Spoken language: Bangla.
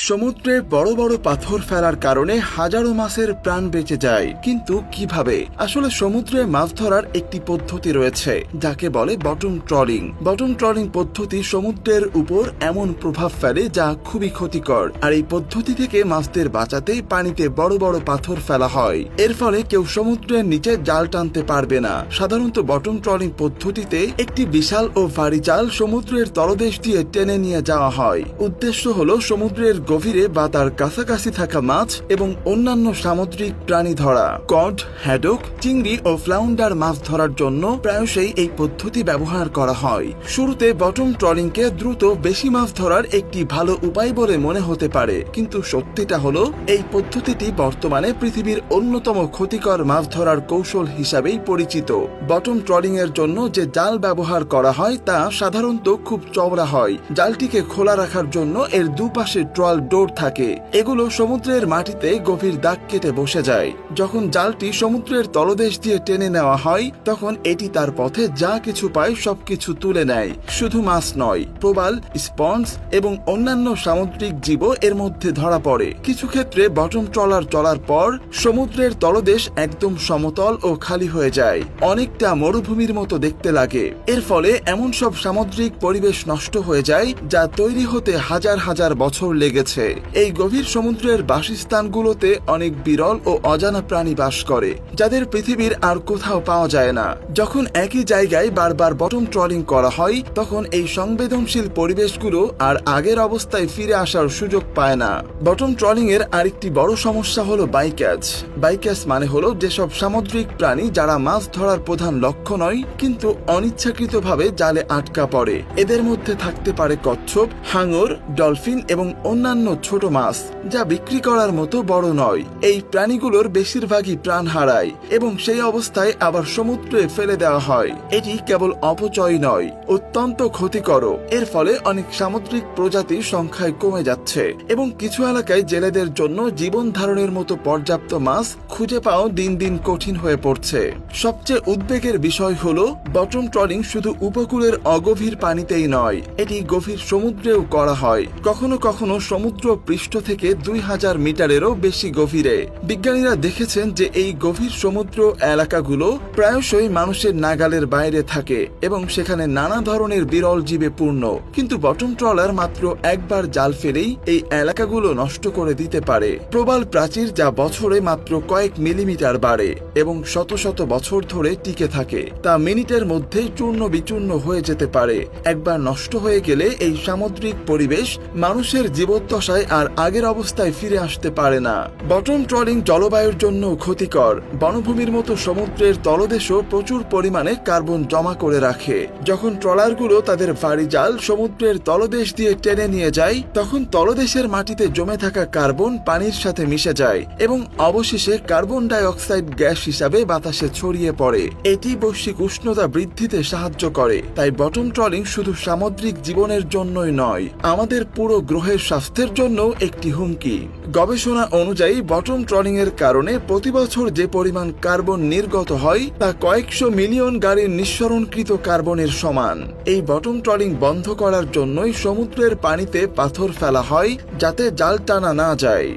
সমুদ্রে বড় বড় পাথর ফেলার কারণে হাজারো মাছের প্রাণ বেঁচে যায়, কিন্তু কিভাবে? আসলে সমুদ্রে মাছ ধরার একটি পদ্ধতি রয়েছে যাকে বলে বটম ট্রলিং। বটম ট্রলিং পদ্ধতি সমুদ্রের উপর এমন প্রভাব ফেলে যা খুবই ক্ষতিকর, আর এই পদ্ধতি থেকে মাছদের বাঁচাতে পানিতে বড় বড় পাথর ফেলা হয়। এর ফলে কেউ সমুদ্রের নিচে জাল টানতে পারবে না। সাধারণত বটম ট্রলিং পদ্ধতিতে একটি বিশাল ও ভারী জাল সমুদ্রের তলদেশ দিয়ে টেনে নিয়ে যাওয়া হয়। উদ্দেশ্য হলো সমুদ্রের গভীরে বা তার কাছাকাছি থাকা মাছ এবং অন্যান্য সামুদ্রিক প্রাণী ধরা। কড, হ্যাডক, চিংড়ি ও ফ্লাউন্ডার মাছ ধরার জন্য প্রায়শই এই পদ্ধতি ব্যবহার করা হয়। শুরুতে বটম ট্রলিংকে দ্রুত বেশি মাছ ধরার একটি ভালো উপায় বলে মনে হতে পারে, কিন্তু সত্যিটা হলো এই পদ্ধতিটি বর্তমানে পৃথিবীর অন্যতম ক্ষতিকর মাছ ধরার কৌশল হিসাবেই পরিচিত। বটম ট্রলিং এর জন্য যে জাল ব্যবহার করা হয় তা সাধারণত খুব চওড়া হয়। জালটিকে খোলা রাখার জন্য এর দুপাশে ট্রল ডোর থাকে। এগুলো সমুদ্রের মাটিতে গভীর দাগ কেটে বসে যায়। যখন জালটি সমুদ্রের তলদেশ দিয়ে টেনে নেওয়া হয় তখন এটি তার পথে যা কিছু পায় সবকিছু তুলে নেয়। শুধু মাছ নয়, প্রবাল, স্পঞ্জ এবং অন্যান্য সামুদ্রিক জীবও এর মধ্যে ধরা পড়ে। কিছু ক্ষেত্রে বটম ট্রলার চলার পর সমুদ্রের তলদেশ একদম সমতল ও খালি হয়ে যায়, অনেকটা মরুভূমির মতো দেখতে লাগে। এর ফলে এমন সব সামুদ্রিক পরিবেশ নষ্ট হয়ে যায় যা তৈরি হতে হাজার হাজার বছর লেগেছে। এই গভীর সমুদ্রের বাসস্থানগুলোতে অনেক বিরল ও অজানা প্রাণী বাস করে, যাদের পৃথিবীর আর কোথাও পাওয়া যায় না। যখন একই জায়গায় বারবার বটম ট্রলিং করা হয় তখন এই সংবেদনশীল পরিবেশগুলো আর আগের অবস্থায় ফিরে আসার সুযোগ পায় না। বটম ট্রলিং এর আরেকটি বড় সমস্যা হলো বাইক্যাচ। বাইক্যাচ মানে হলো যেসব সামুদ্রিক প্রাণী যারা মাছ ধরার প্রধান লক্ষ্য নয় কিন্তু অনিচ্ছাকৃতভাবে জালে আটকা পড়ে। এদের মধ্যে থাকতে পারে কচ্ছপ, হাঙর, ডলফিন এবং অন্যান্য ছোট মাছ যা বিক্রি করার মতো বড় নয়। এই প্রাণীগুলোর বেশিরভাগই প্রাণ হারায় এবং সেই অবস্থায় আবার সমুদ্রে ফেলে দেওয়া হয়। এটি কেবল অপচয় নয়, অত্যন্ত ক্ষতিকর। এর ফলে অনেক সামুদ্রিক প্রজাতির সংখ্যায় কমে যাচ্ছে এবং কিছু এলাকায় জেলেদের জন্য জীবন ধারণের মতো পর্যাপ্ত মাছ খুঁজে পাওয়া দিন দিন কঠিন হয়ে পড়ছে। সবচেয়ে উদ্বেগের বিষয় হলো বটম ট্রলিং শুধু উপকূলের অগভীর পানিতেই নয়, এটি গভীর সমুদ্রেও করা হয়। কখনো কখনো সমুদ্র পৃষ্ঠ থেকে 2000 মিটারেরও বেশি গভীরে। বিজ্ঞানীরা দেখেছেন যে এই গভীর সমুদ্র এলাকাগুলো প্রায়শই মানুষের নাগালের বাইরে থাকে এবং সেখানে নানা ধরনের বিরল জীবে পূর্ণ। কিন্তু বটম ট্রলার মাত্র একবার জাল ফেলেই এই এলাকাগুলো নষ্ট করে দিতে পারে। প্রবাল প্রাচীর যা বছরে মাত্র কয়েক মিলিমিটার বাড়ে এবং শত শত বছর ধরে টিকে থাকে, তা মিনিটের মধ্যেই চূর্ণ বিচূর্ণ হয়ে যেতে পারে। একবার নষ্ট হয়ে গেলে এই সামুদ্রিক পরিবেশ মানুষের জীবদ্দশায় আর আগের অবস্থায় ফিরে আসতে পারে না। বটম ট্রলিং জলবায়ুর জন্য ক্ষতিকর। বনভূমির মতো সমুদ্রের তলদেশও প্রচুর পরিমাণে কার্বন জমা করে রাখে। যখন ট্রলারগুলো তাদের ভারী জাল সমুদ্রের তলদেশ দিয়ে টেনে নিয়ে যায় তখন তলদেশের মাটিতে জমে থাকা কার্বন পানির সাথে মিশে যায় এবং অবশেষে কার্বন ডাই অক্সাইড গ্যাস হিসাবে বাতাসে ছড়িয়ে পড়ে। এটি বৈশ্বিক উষ্ণতা বৃদ্ধিতে সাহায্য করে। তাই বটম ট্রলিং শুধু সামুদ্রিক জীবনের জন্যই নয়, আমাদের পুরো গ্রহের স্বাস্থ্যের জন্য একটি হুমকি। গবেষণা অনুযায়ী বটম ট্রলিং এর কারণে প্রতি বছর যে পরিমাণ কার্বন নির্গত হয় তা কয়েকশো মিলিয়ন গাড়ির নিঃসরণকৃত কার্বনের সমান। এই বটম ট্রলিং বন্ধ করার জন্যই সমুদ্রের পানিতে পাথর ফেলা হয় যাতে জাল টানা না যায়।